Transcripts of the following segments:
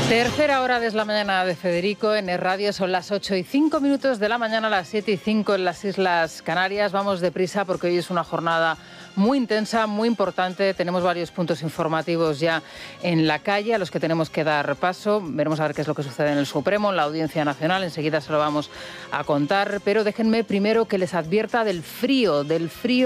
Tercera hora de la mañana de Federico en Es Radio. Son las 8:05 de la mañana, las 7:05 en las Islas Canarias. Vamos deprisa porque hoy es una jornada muy intensa, muy importante. Tenemos varios puntos informativos ya en la calle a los que tenemos que dar paso. Veremos a ver qué es lo que sucede en el Supremo, en la Audiencia Nacional. Enseguida se lo vamos a contar. Pero déjenme primero que les advierta del frío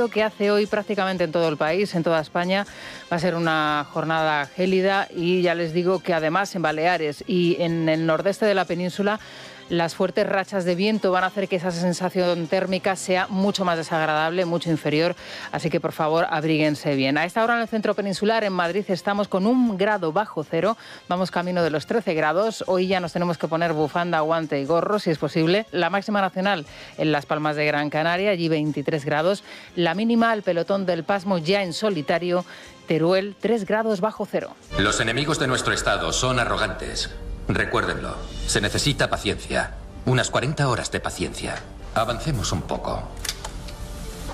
que hace hoy prácticamente en todo el país, en toda España. Va a ser una jornada gélida y ya les digo que además en Baleares y en el nordeste de la península las fuertes rachas de viento van a hacer que esa sensación térmica sea mucho más desagradable, mucho inferior, así que por favor abríguense bien. A esta hora en el centro peninsular, en Madrid, estamos con 1 grado bajo cero, vamos camino de los 13 grados, hoy ya nos tenemos que poner bufanda, guante y gorro si es posible. La máxima nacional en Las Palmas de Gran Canaria, allí 23 grados, la mínima al pelotón del Pasmo ya en solitario, Teruel, 3 grados bajo cero. Los enemigos de nuestro Estado son arrogantes. Recuérdenlo, se necesita paciencia. Unas 40 horas de paciencia. Avancemos un poco.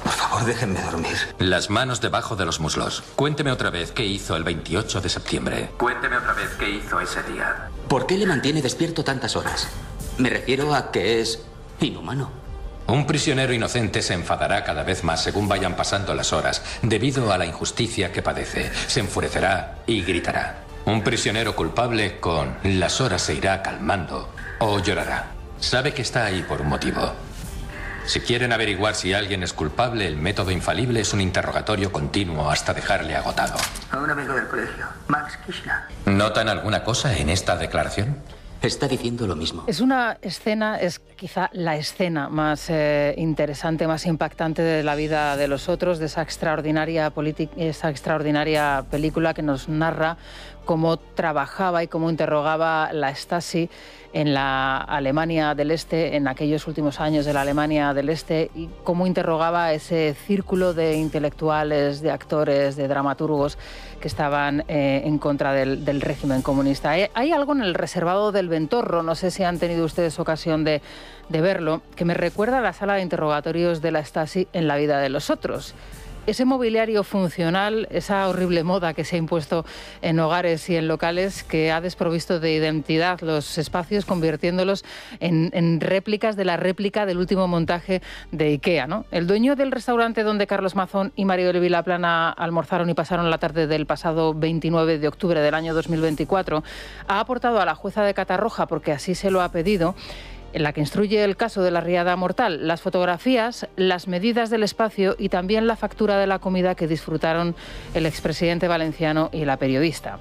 Por favor, déjenme dormir. Las manos debajo de los muslos. Cuénteme otra vez qué hizo el 28 de septiembre. Cuénteme otra vez qué hizo ese día. ¿Por qué le mantiene despierto tantas horas? Me refiero a que es inhumano. Un prisionero inocente se enfadará cada vez más según vayan pasando las horas, debido a la injusticia que padece. Se enfurecerá y gritará. Un prisionero culpable con las horas se irá calmando o llorará. Sabe que está ahí por un motivo. Si quieren averiguar si alguien es culpable, el método infalible es un interrogatorio continuo hasta dejarle agotado. A un amigo del colegio, Max Kishna. ¿Notan alguna cosa en esta declaración? Está diciendo lo mismo. Es una escena, es quizá la escena más interesante, más impactante de la vida de los otros, de esa extraordinaria película que nos narra cómo trabajaba y cómo interrogaba la Stasi en la Alemania del Este, en aquellos últimos años de la Alemania del Este, y cómo interrogaba ese círculo de intelectuales, de actores, de dramaturgos que estaban en contra del régimen comunista. Hay algo en el reservado del Ventorro, no sé si han tenido ustedes ocasión de verlo, que me recuerda a la sala de interrogatorios de la Stasi en la vida de los otros. Ese mobiliario funcional, esa horrible moda que se ha impuesto en hogares y en locales, que ha desprovisto de identidad los espacios, convirtiéndolos en réplicas de la réplica del último montaje de IKEA, ¿no? El dueño del restaurante donde Carlos Mazón y Maribel Vilaplana almorzaron y pasaron la tarde del pasado 29 de octubre del año 2024, ha aportado a la jueza de Catarroja, porque así se lo ha pedido, en la que instruye el caso de la riada mortal, las fotografías, las medidas del espacio y también la factura de la comida que disfrutaron el expresidente valenciano y la periodista.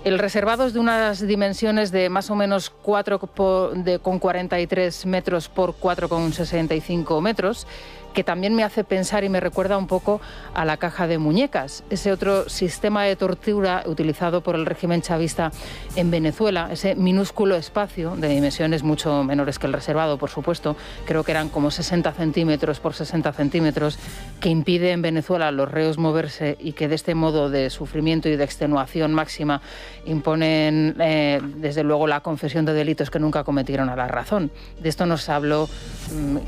El reservado es de unas dimensiones de más o menos 4,43 metros por 4,65 metros, que también me hace pensar y me recuerda un poco a la caja de muñecas, ese otro sistema de tortura utilizado por el régimen chavista en Venezuela, ese minúsculo espacio de dimensiones mucho menores que el reservado, por supuesto, creo que eran como 60 centímetros por 60 centímetros, que impide en Venezuela a los reos moverse y que de este modo de sufrimiento y de extenuación máxima imponen, desde luego, la confesión de delitos que nunca cometieron a la razón. De esto nos habló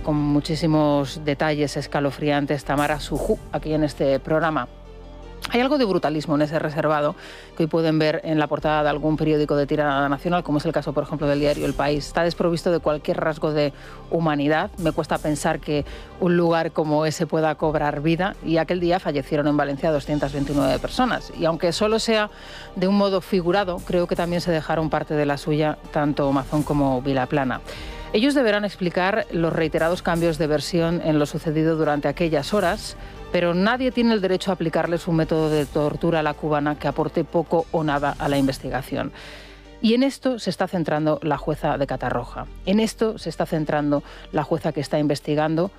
con muchísimos detalles escalofriantes Tamara Sujú aquí en este programa. Hay algo de brutalismo en ese reservado que hoy pueden ver en la portada de algún periódico de tirada nacional, como es el caso, por ejemplo, del diario El País. Está desprovisto de cualquier rasgo de humanidad. Me cuesta pensar que un lugar como ese pueda cobrar vida, y aquel día fallecieron en Valencia 229 personas. Y aunque solo sea de un modo figurado, creo que también se dejaron parte de la suya tanto Mazón como Vilaplana. Ellos deberán explicar los reiterados cambios de versión en lo sucedido durante aquellas horas, pero nadie tiene el derecho a aplicarles un método de tortura a la cubana que aporte poco o nada a la investigación. Y en esto se está centrando la jueza de Catarroja. En esto se está centrando la jueza que está investigando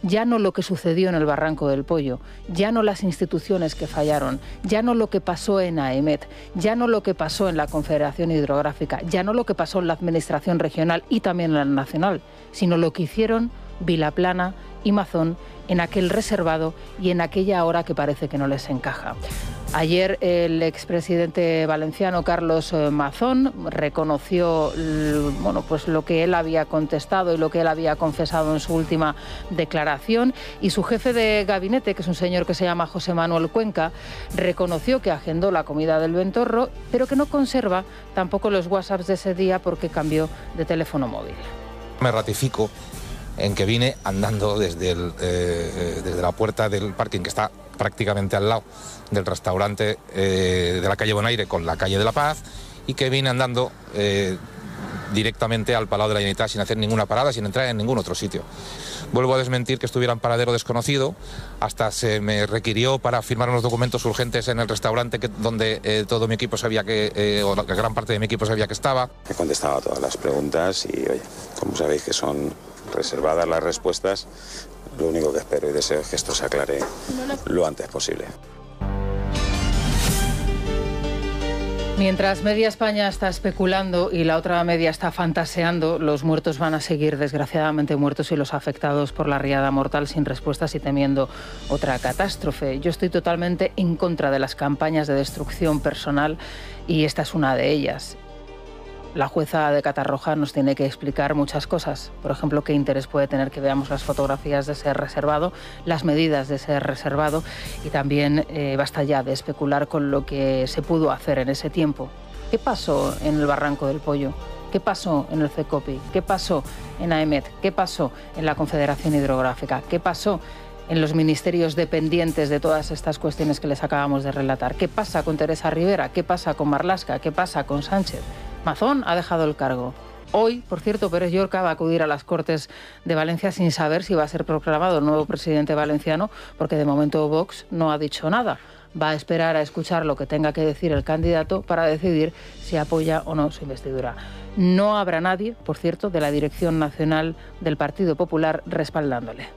ya no lo que sucedió en el Barranco del Pollo, ya no las instituciones que fallaron, ya no lo que pasó en AEMET, ya no lo que pasó en la Confederación Hidrográfica, ya no lo que pasó en la Administración Regional y también en la Nacional, sino lo que hicieron Vilaplana y Mazón en aquel reservado y en aquella hora que parece que no les encaja. Ayer el expresidente valenciano Carlos Mazón reconoció pues lo que él había contestado y lo que él había confesado en su última declaración, y su jefe de gabinete, que es un señor que se llama José Manuel Cuenca, reconoció que agendó la comida del Ventorro, pero que no conserva tampoco los WhatsApps de ese día porque cambió de teléfono móvil. Me ratifico en que vine andando desde la puerta del parking, que está prácticamente al lado del restaurante de la calle Bonaire con la calle de la Paz, y que vine andando directamente al Palau de la Generalitat sin hacer ninguna parada, sin entrar en ningún otro sitio. Vuelvo a desmentir que estuviera en paradero desconocido. Hasta se me requirió para firmar unos documentos urgentes en el restaurante donde todo mi equipo sabía o la gran parte de mi equipo sabía que estaba. He contestado a todas las preguntas y, oye, como sabéis que son reservadas las respuestas, lo único que espero y deseo es que esto se aclare lo antes posible. Mientras media España está especulando y la otra media está fantaseando, los muertos van a seguir desgraciadamente muertos y los afectados por la riada mortal sin respuestas y temiendo otra catástrofe. Yo estoy totalmente en contra de las campañas de destrucción personal y esta es una de ellas. La jueza de Catarroja nos tiene que explicar muchas cosas. Por ejemplo, qué interés puede tener que veamos las fotografías de ese reservado, las medidas de ese reservado, y también basta ya de especular con lo que se pudo hacer en ese tiempo. ¿Qué pasó en el Barranco del Pollo? ¿Qué pasó en el CECOPI? ¿Qué pasó en AEMET? ¿Qué pasó en la Confederación Hidrográfica? ¿Qué pasó en los ministerios dependientes de todas estas cuestiones que les acabamos de relatar? ¿Qué pasa con Teresa Rivera? ¿Qué pasa con Marlaska? ¿Qué pasa con Sánchez? Mazón ha dejado el cargo. Hoy, por cierto, Pérez Llorca va a acudir a las Cortes de Valencia sin saber si va a ser proclamado el nuevo presidente valenciano, porque de momento Vox no ha dicho nada. Va a esperar a escuchar lo que tenga que decir el candidato para decidir si apoya o no su investidura. No habrá nadie, por cierto, de la dirección nacional del Partido Popular respaldándole.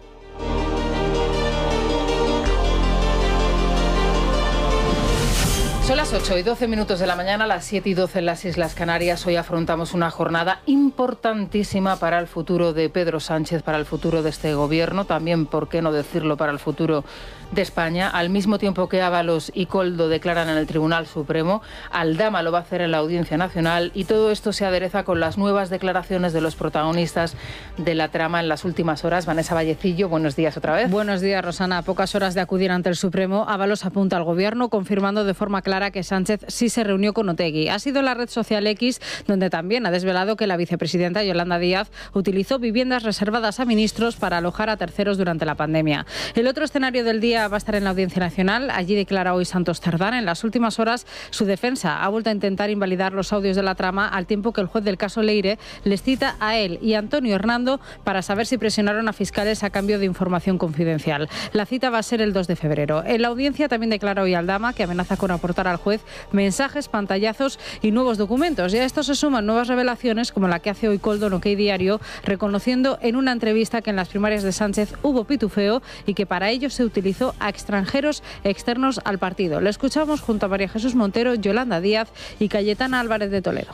Son las 8:12 de la mañana, las 7:12 en las Islas Canarias. Hoy afrontamos una jornada importantísima para el futuro de Pedro Sánchez, para el futuro de este gobierno, también, por qué no decirlo, para el futuro de España. Al mismo tiempo que Ábalos y Koldo declaran en el Tribunal Supremo, Aldama lo va a hacer en la Audiencia Nacional, y todo esto se adereza con las nuevas declaraciones de los protagonistas de la trama en las últimas horas. Vanessa Vallecillo, buenos días otra vez. Buenos días, Rosana. A pocas horas de acudir ante el Supremo, Ábalos apunta al gobierno, confirmando de forma clara que Sánchez sí se reunió con Otegi. Ha sido la red social X donde también ha desvelado que la vicepresidenta Yolanda Díaz utilizó viviendas reservadas a ministros para alojar a terceros durante la pandemia. El otro escenario del día va a estar en la Audiencia Nacional. Allí declara hoy Santos Cerdán. En las últimas horas, su defensa ha vuelto a intentar invalidar los audios de la trama, al tiempo que el juez del caso Leire les cita a él y a Antonio Hernando para saber si presionaron a fiscales a cambio de información confidencial. La cita va a ser el 2 de febrero. En la audiencia también declara hoy Aldama, que amenaza con aportar al juez mensajes, pantallazos y nuevos documentos. Y a esto se suman nuevas revelaciones, como la que hace hoy Koldo en OK Diario, reconociendo en una entrevista que en las primarias de Sánchez hubo pitufeo y que para ello se utilizó a extranjeros externos al partido. Le escuchamos junto a María Jesús Montero, Yolanda Díaz y Cayetana Álvarez de Toledo.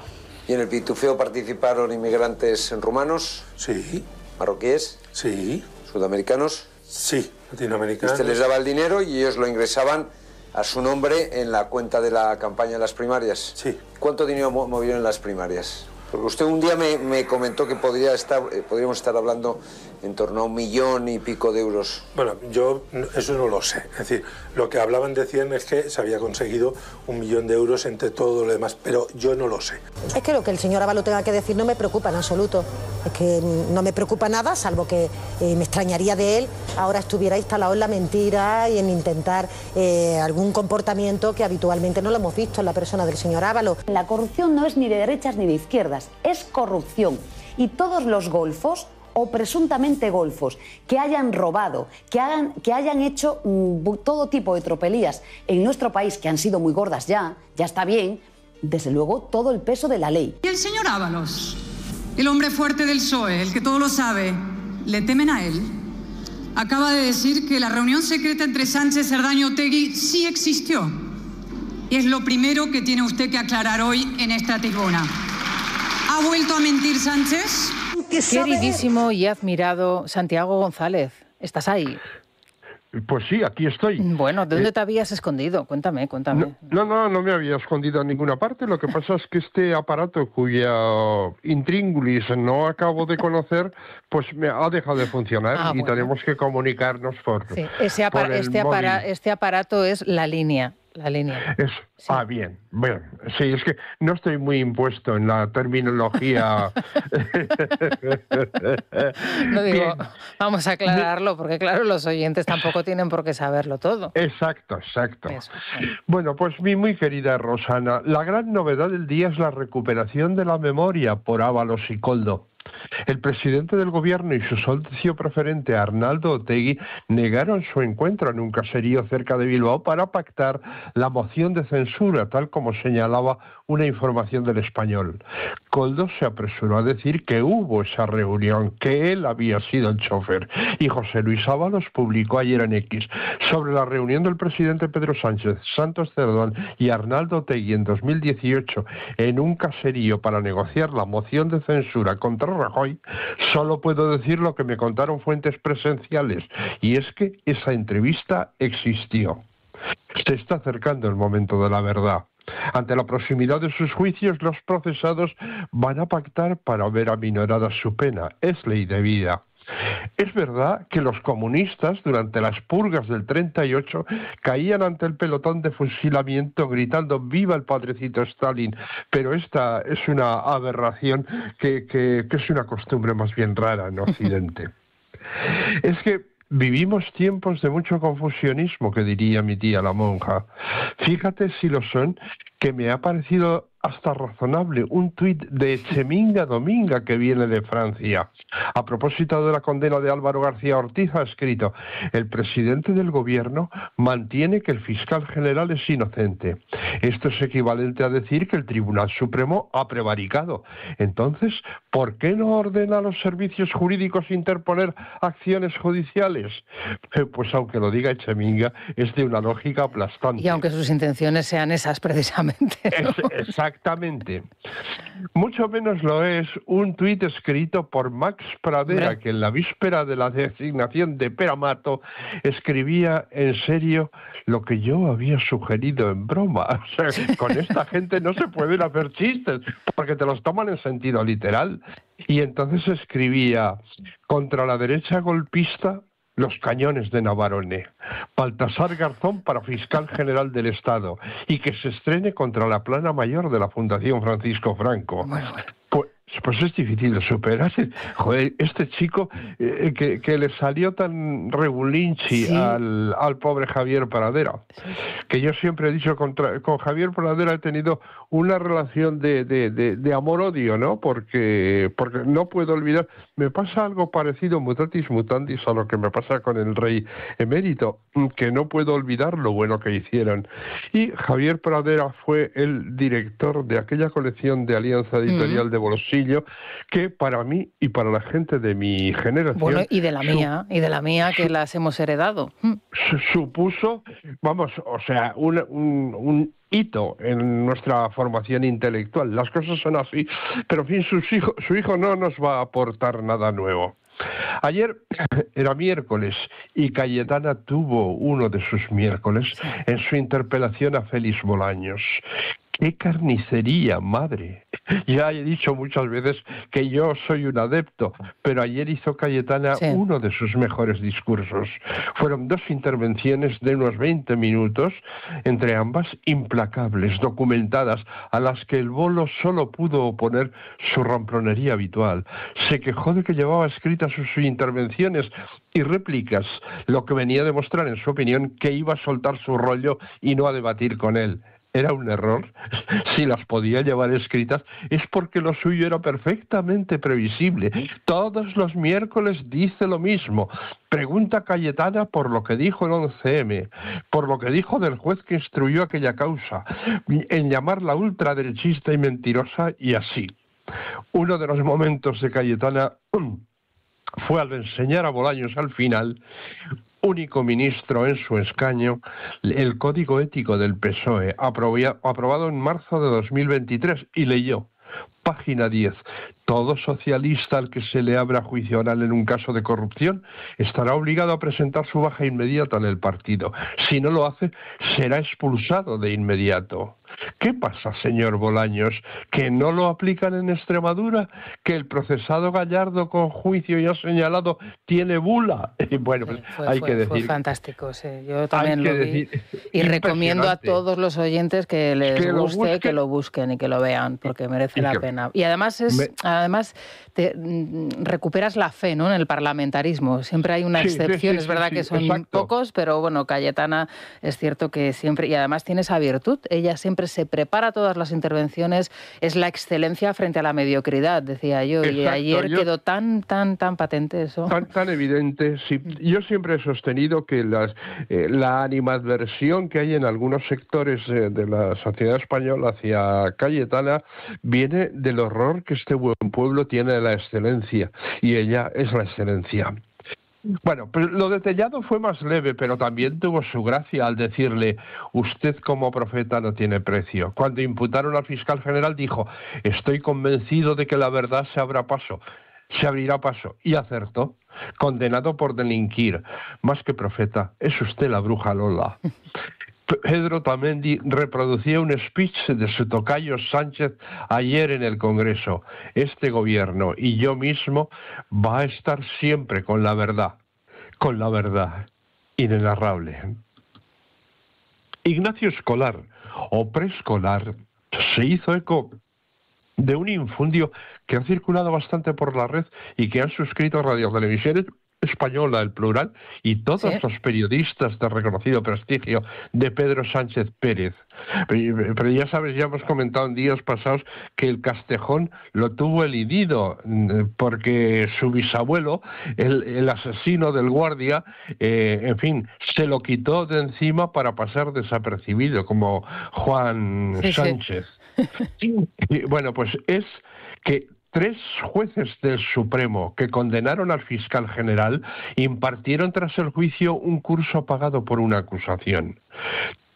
¿Y en el pitufeo participaron inmigrantes rumanos? Sí. ¿Marroquíes? Sí. ¿Sudamericanos? Sí, latinoamericanos. Usted les daba el dinero y ellos lo ingresaban a su nombre en la cuenta de la campaña de las primarias. Sí. ¿Cuánto dinero movieron en las primarias? Porque usted un día me comentó que podríamos estar hablando en torno a 1 millón y pico de euros. Bueno, yo eso no lo sé. Es decir, lo que decían es que se había conseguido 1 millón de euros entre todo lo demás, pero yo no lo sé. Es que lo que el señor Ábalos tenga que decir no me preocupa en absoluto. Es que no me preocupa nada, salvo que me extrañaría de él ahora estuviera instalado en la mentira y en intentar algún comportamiento que habitualmente no lo hemos visto en la persona del señor Ábalos. La corrupción no es ni de derechas ni de izquierdas, es corrupción. Y todos los golfos o presuntamente golfos que hayan robado, que hayan hecho todo tipo de tropelías en nuestro país, que han sido muy gordas ya está bien, desde luego todo el peso de la ley. Y el señor Ábalos, el hombre fuerte del PSOE, el que todo lo sabe, ¿le temen a él? Acaba de decir que la reunión secreta entre Sánchez, Cerdán y Otegi sí existió. Y es lo primero que tiene usted que aclarar hoy en esta tribuna. ¿Ha vuelto a mentir Sánchez? Queridísimo y admirado Santiago González, ¿estás ahí? Pues sí, aquí estoy. Bueno, ¿de dónde te habías escondido? Cuéntame. No me había escondido en ninguna parte. Lo que pasa es que este aparato cuya intríngulis no acabo de conocer, pues me ha dejado de funcionar y tenemos que comunicarnos por, sí. por Este aparato es la línea. Eso. Sí. Bien. Bueno, sí, es que no estoy muy impuesto en la terminología. No digo, vamos a aclararlo, porque claro, los oyentes tampoco tienen por qué saberlo todo. Exacto. Eso. Bueno, pues mi muy querida Rosana, la gran novedad del día es la recuperación de la memoria por Ábalos y Koldo. El presidente del gobierno y su socio preferente Arnaldo Otegi negaron su encuentro en un caserío cerca de Bilbao para pactar la moción de censura, tal como señalaba una información del Español. Koldo se apresuró a decir que hubo esa reunión, que él había sido el chofer, y José Luis Ábalos publicó ayer en X sobre la reunión del presidente Pedro Sánchez, Santos Cerdón y Arnaldo Otegi en 2018 en un caserío para negociar la moción de censura contra Rajoy. Solo puedo decir lo que me contaron fuentes presenciales, y es que esa entrevista existió. Se está acercando el momento de la verdad. Ante la proximidad de sus juicios, los procesados van a pactar para ver aminorada su pena. Es ley de vida. Es verdad que los comunistas, durante las purgas del 38, caían ante el pelotón de fusilamiento gritando «¡Viva el padrecito Stalin!», pero esta es una aberración que es una costumbre más bien rara en Occidente. Es que vivimos tiempos de mucho confusionismo, que diría mi tía la monja. Fíjate si lo son, que me ha parecido hasta razonable un tuit de Cheminga Dominga, que viene de Francia. A propósito de la condena de Álvaro García Ortiz, ha escrito: el presidente del gobierno mantiene que el fiscal general es inocente. Esto es equivalente a decir que el Tribunal Supremo ha prevaricado. Entonces, ¿por qué no ordena a los servicios jurídicos interponer acciones judiciales? Pues aunque lo diga Cheminga, es de una lógica aplastante. Y aunque sus intenciones sean esas precisamente, ¿no? Exactamente. Mucho menos lo es un tuit escrito por Max Pradera, que en la víspera de la designación de Pere Mato escribía en serio lo que yo había sugerido en broma. O sea, con esta gente no se pueden hacer chistes, porque te los toman en sentido literal. Y entonces escribía: contra la derecha golpista, los cañones de Navarone. Baltasar Garzón para fiscal general del Estado, y que se estrene contra la plana mayor de la Fundación Francisco Franco. Bueno. Pues es difícil de superar. Joder, este chico que le salió tan regulinchi, sí, al pobre Javier Pradera. Que yo siempre he dicho, con Javier Pradera he tenido una relación de amor-odio, ¿no? Porque no puedo olvidar, me pasa algo parecido, mutatis mutandis, a lo que me pasa con el rey emérito, que no puedo olvidar lo bueno que hicieron. Y Javier Pradera fue el director de aquella colección de Alianza Editorial de Bolsillo, que para mí y para la gente de mi generación... Bueno, y de la mía, que las hemos heredado. Supuso, vamos, o sea, un hito en nuestra formación intelectual. Las cosas son así, pero en fin, su hijo no nos va a aportar nada nuevo. Ayer era miércoles y Cayetana tuvo uno de sus miércoles en su interpelación a Félix Bolaños. ¡Qué carnicería, madre! Ya he dicho muchas veces que yo soy un adepto, pero ayer hizo Cayetana uno de sus mejores discursos. Fueron 2 intervenciones de unos 20 minutos, entre ambas implacables, documentadas, a las que el bolo solo pudo oponer su romplonería habitual. Se quejó de que llevaba escritas sus intervenciones y réplicas, lo que venía a demostrar, en su opinión, que iba a soltar su rollo y no a debatir con él. Era un error. Si las podía llevar escritas es porque lo suyo era perfectamente previsible. Todos los miércoles dice lo mismo. Pregunta Cayetana por lo que dijo el 11M, por lo que dijo del juez que instruyó aquella causa, en llamarla ultraderechista y mentirosa, y así. Uno de los momentos de Cayetana fue al enseñar a Bolaños al final, único ministro en su escaño, el Código Ético del PSOE, aprobado en marzo de 2023, y leyó: Página 10. Todo socialista al que se le abra juicio oral en un caso de corrupción estará obligado a presentar su baja inmediata en el partido. Si no lo hace, será expulsado de inmediato. ¿Qué pasa, señor Bolaños? ¿Que no lo aplican en Extremadura? ¿Que el procesado Gallardo con juicio y ha señalado tiene bula? Bueno, pues que decir... Fue fantástico, sí. Yo también lo vi. Y recomiendo a todos los oyentes que les guste, que lo busquen y que lo vean, porque merece la pena. Y además recuperas la fe, ¿no?, en el parlamentarismo. Siempre hay una excepción, es verdad que son pocos, pero bueno, Cayetana es cierto que siempre... Y además tiene esa virtud, ella siempre se prepara todas las intervenciones, es la excelencia frente a la mediocridad, decía yo. Exacto, y ayer quedó tan patente eso. Tan evidente, sí. Yo siempre he sostenido que la animadversión que hay en algunos sectores de la sociedad española hacia Cayetana viene del horror que este buen pueblo tiene de la excelencia, y ella es la excelencia. Bueno, pero lo de Tellado fue más leve, pero también tuvo su gracia al decirle: usted como profeta no tiene precio. Cuando imputaron al fiscal general dijo: estoy convencido de que la verdad se abrirá paso, y acertó. Condenado por delinquir, más que profeta, es usted la bruja Lola. Pedro Tamendi reproducía un speech de su tocayo Sánchez ayer en el Congreso. Este gobierno y yo mismo va a estar siempre con la verdad inenarrable. Ignacio Escolar, o Preescolar, se hizo eco de un infundio que ha circulado bastante por la red y que han suscrito Radio Televisión Española, El Plural, y todos los periodistas de reconocido prestigio de Pedro Sánchez Pérez. Pero ya sabes, ya hemos comentado en días pasados que el Castejón lo tuvo elidido porque su bisabuelo, el asesino del guardia, en fin, se lo quitó de encima para pasar desapercibido, como Juan Sánchez. Y, bueno, pues es que 3 jueces del Supremo que condenaron al fiscal general impartieron tras el juicio un curso pagado por una acusación.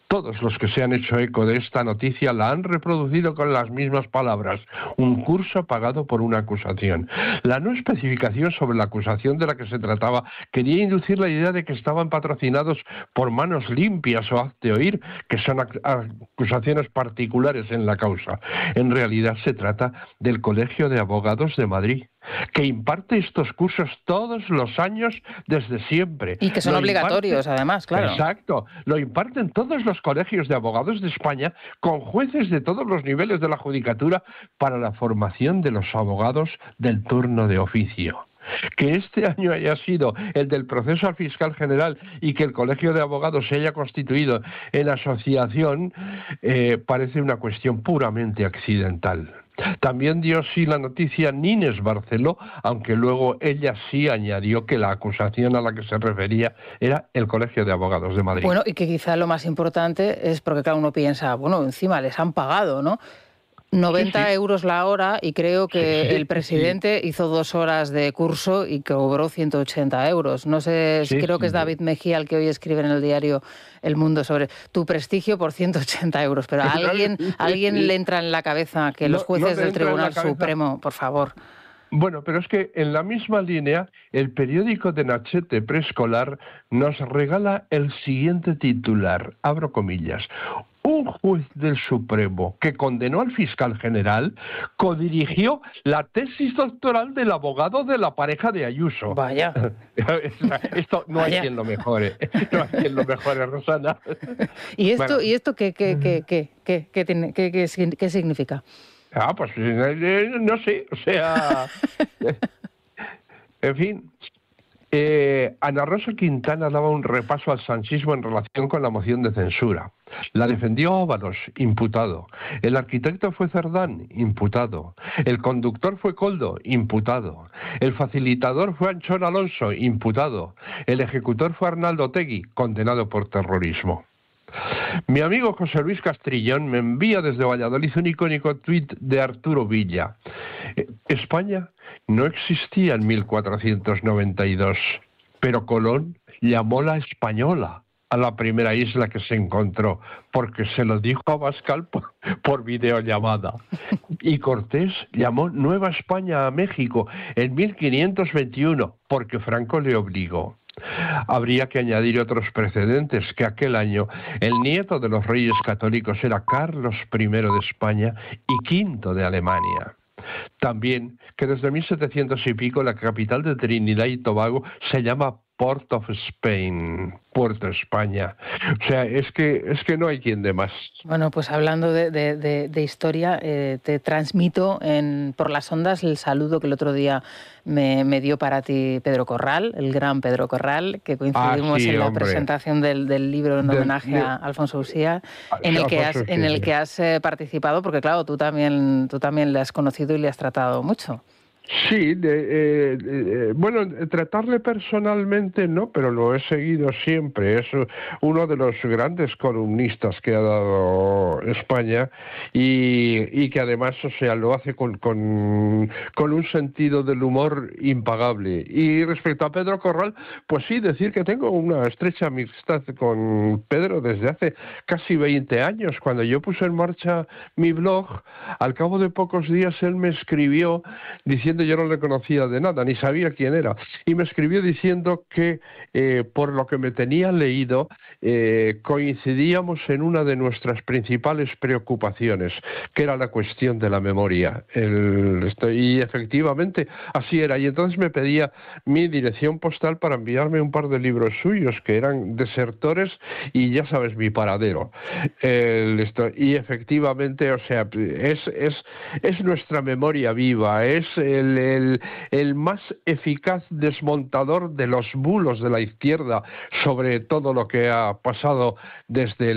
Todos los que se han hecho eco de esta noticia la han reproducido con las mismas palabras: un curso pagado por una acusación. La no especificación sobre la acusación de la que se trataba quería inducir la idea de que estaban patrocinados por Manos Limpias o Hazte Oír, que son acusaciones particulares en la causa. En realidad se trata del Colegio de Abogados de Madrid, que imparte estos cursos todos los años desde siempre. Y que son obligatorios, además, claro. Exacto. Lo imparten todos los colegios de abogados de España con jueces de todos los niveles de la judicatura para la formación de los abogados del turno de oficio. Que este año haya sido el del proceso al fiscal general y que el Colegio de Abogados se haya constituido en asociación parece una cuestión puramente accidental. También dio sí la noticia Nines Barceló, aunque luego ella sí añadió que la acusación a la que se refería era el Colegio de Abogados de Madrid. Bueno, y que quizá lo más importante es porque cada uno piensa, bueno, encima les han pagado, ¿no? 90 euros la hora, y creo que el presidente hizo 2 horas de curso y cobró 180 euros. No sé, creo que es David Mejía el que hoy escribe en el diario El Mundo sobre tu prestigio por 180 euros. Pero a alguien le entra en la cabeza que los jueces del Tribunal Supremo, por favor. Bueno, pero es que en la misma línea, el periódico de Nachete Preescolar nos regala el siguiente titular, abro comillas: un juez del Supremo que condenó al fiscal general codirigió la tesis doctoral del abogado de la pareja de Ayuso. Vaya. Esto no hay quien lo mejore. No hay quien lo mejore, Rosana. ¿Y esto qué significa? Pues no sé, o sea... En fin... Ana Rosa Quintana daba un repaso al sanchismo en relación con la moción de censura. La defendió Ábalos, imputado. El arquitecto fue Cerdán, imputado. El conductor fue Coldo, imputado. El facilitador fue Anchón Alonso, imputado. El ejecutor fue Arnaldo Otegui, condenado por terrorismo. Mi amigo José Luis Castrillón me envía desde Valladolid un icónico tuit de Arturo Villa. España no existía en 1492, pero Colón llamóla española. a la primera isla que se encontró, porque se lo dijo a Abascal por videollamada. Y Cortés llamó Nueva España a México en 1521, porque Franco le obligó. Habría que añadir otros precedentes, que aquel año el nieto de los reyes católicos era Carlos I de España y V de Alemania. También que desde 1700 y pico la capital de Trinidad y Tobago se llama Port of Spain, Puerto España. O sea, es que no hay quien dé más. Bueno, pues hablando de historia, te transmito por las ondas el saludo que el otro día me dio para ti Pedro Corral, el gran Pedro Corral, que coincidimos en la presentación del libro en homenaje a Alfonso Usía, en el que has participado, porque claro, tú también le has conocido y le has tratado mucho. Sí, bueno, tratarle personalmente no, pero lo he seguido siempre. Es uno de los grandes columnistas que ha dado España y que además, o sea, lo hace con un sentido del humor impagable. Y respecto a Pedro Corral, pues sí, decir que tengo una estrecha amistad con Pedro desde hace casi 20 años. Cuando yo puse en marcha mi blog, al cabo de pocos días él me escribió diciendo, yo no le conocía de nada, ni sabía quién era, y me escribió diciendo que por lo que me tenía leído coincidíamos en una de nuestras principales preocupaciones, que era la cuestión de la memoria. Y efectivamente así era, y entonces me pedía mi dirección postal para enviarme un par de libros suyos que eran Desertores y ya sabes, mi paradero. Y efectivamente, o sea, es nuestra memoria viva, es el más eficaz desmontador de los bulos de la izquierda sobre todo lo que ha pasado desde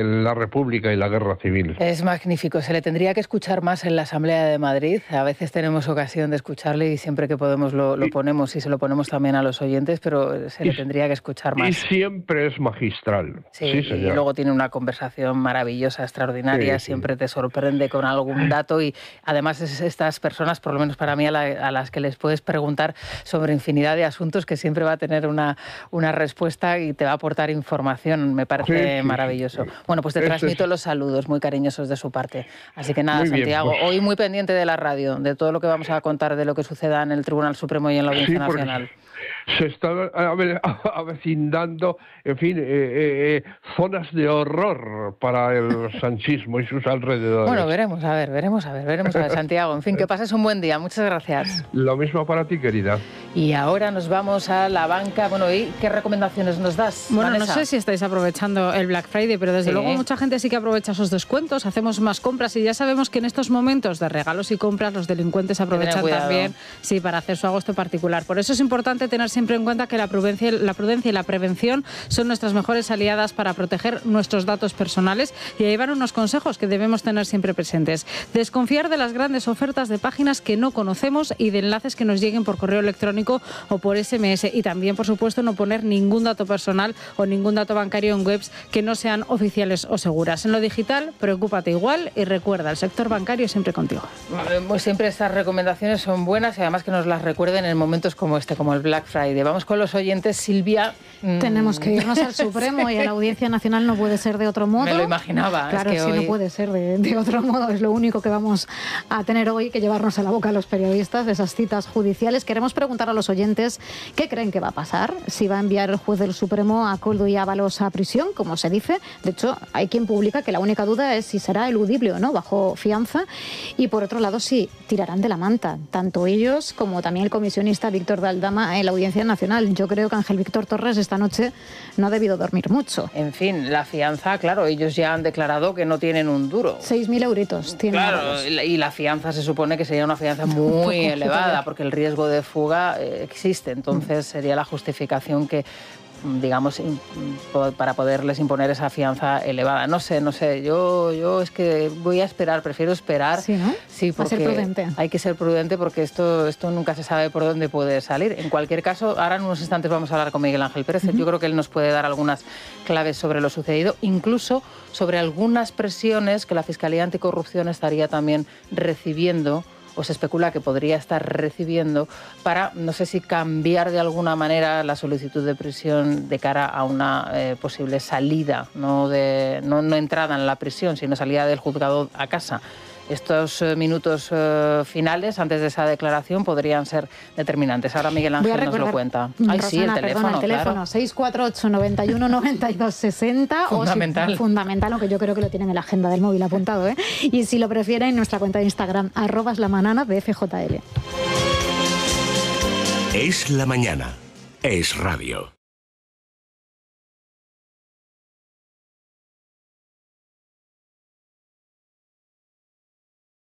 la República y la Guerra Civil. Es magnífico, se le tendría que escuchar más en la Asamblea de Madrid. A veces tenemos ocasión de escucharle y siempre que podemos lo ponemos, y se lo ponemos también a los oyentes, pero se le tendría que escuchar más. Y siempre es magistral. Sí, señor. Y luego tiene una conversación maravillosa, extraordinaria, siempre te sorprende con algún dato, y además es estas personas, por lo menos para mí, a las que les puedes preguntar sobre infinidad de asuntos, que siempre va a tener una respuesta y te va a aportar información. Me parece maravilloso. Bueno, pues te transmito los saludos muy cariñosos de su parte. Así que nada, Santiago, hoy muy pendiente de la radio, de todo lo que vamos a contar de lo que suceda en el Tribunal Supremo y en la Audiencia Nacional. Se está avecindando, en fin, zonas de horror para el sanchismo y sus alrededores. Bueno, veremos a ver, Santiago. En fin, que pases un buen día. Muchas gracias. Lo mismo para ti, querida. Y ahora nos vamos a la banca. Bueno, ¿y qué recomendaciones nos das, Bueno, Vanessa? No sé si estáis aprovechando el Black Friday, pero desde luego mucha gente sí que aprovecha esos descuentos, hacemos más compras, y ya sabemos que en estos momentos de regalos y compras los delincuentes aprovechan también para hacer su agosto particular. Por eso es importante tener siempre en cuenta que la prudencia y la prevención son nuestras mejores aliadas para proteger nuestros datos personales, y ahí van unos consejos que debemos tener siempre presentes. Desconfiar de las grandes ofertas de páginas que no conocemos y de enlaces que nos lleguen por correo electrónico o por SMS, y también, por supuesto, no poner ningún dato personal o ningún dato bancario en webs que no sean oficiales o seguras. En lo digital, preocúpate igual y recuerda, el sector bancario siempre contigo. Pues siempre estas recomendaciones son buenas, y además que nos las recuerden en momentos como este, como el Black Friday. Vamos con los oyentes. Silvia. Tenemos que irnos al Supremo y a la Audiencia Nacional, no puede ser de otro modo. Me lo imaginaba. Claro, es que hoy no puede ser de otro modo. Es lo único que vamos a tener hoy, que llevarnos a la boca a los periodistas de esas citas judiciales. Queremos preguntar a los oyentes qué creen que va a pasar, si va a enviar el juez del Supremo a Koldo y Ábalos a prisión, como se dice. De hecho, hay quien publica que la única duda es si será eludible o no bajo fianza, y por otro lado, si tirarán de la manta, tanto ellos como también el comisionista Víctor de Aldama en la Audiencia Nacional. Yo creo que Ángel Víctor Torres esta noche no ha debido dormir mucho. En fin, la fianza, claro, ellos ya han declarado que no tienen un duro. 6.000 euritos tienen. Claro, y la fianza se supone que sería una fianza muy elevada, porque el riesgo de fuga existe. Entonces sería la justificación que, digamos, para poderles imponer esa fianza elevada. No sé, yo es que voy a esperar, prefiero esperar. Sí, ¿no? Sí, porque ser prudente. Hay que ser prudente, porque esto nunca se sabe por dónde puede salir. En cualquier caso, ahora en unos instantes vamos a hablar con Miguel Ángel Pérez. Yo creo que él nos puede dar algunas claves sobre lo sucedido, incluso sobre algunas presiones que la Fiscalía Anticorrupción estaría también recibiendo o se especula que podría estar recibiendo para, no sé si cambiar de alguna manera la solicitud de prisión de cara a una posible salida, no entrada en la prisión, sino salida del juzgado a casa. Estos minutos finales, antes de esa declaración, podrían ser determinantes. Ahora Miguel Ángel nos lo cuenta. Ay, sí, el teléfono, claro. 648 91 92 60. Fundamental. Fundamental, aunque yo creo que lo tienen en la agenda del móvil apuntado, ¿eh? Y si lo prefieren, en nuestra cuenta de Instagram, @lamanana de FJL. Es la mañana. Es radio.